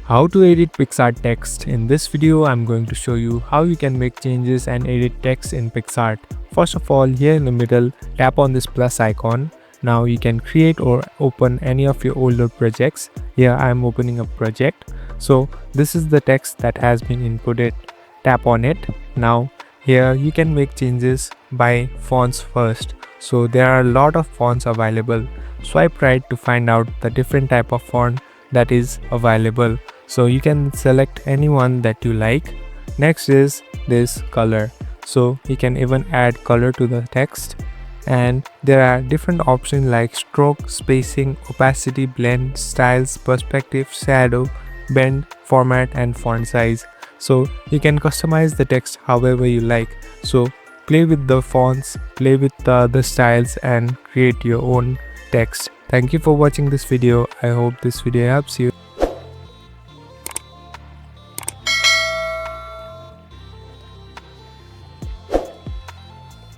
How to edit Picsart text. In this video, I'm going to show you how you can make changes and edit text in Picsart. First of all, here in the middle, tap on this plus icon. Now you can create or open any of your older projects. Here I'm opening a project. So this is the text that has been inputted. Tap on it. Now here you can make changes by fonts first. So there are a lot of fonts available. Swipe right to find out the different type of font that is available. So you can select any one that you like. Next is this color. So you can even add color to the text. And there are different options like stroke, spacing, opacity, blend, styles, perspective, shadow, bend, format and font size. So you can customize the text however you like. So play with the fonts, play with the styles and create your own text. Thank you for watching this video. I hope this video helps you.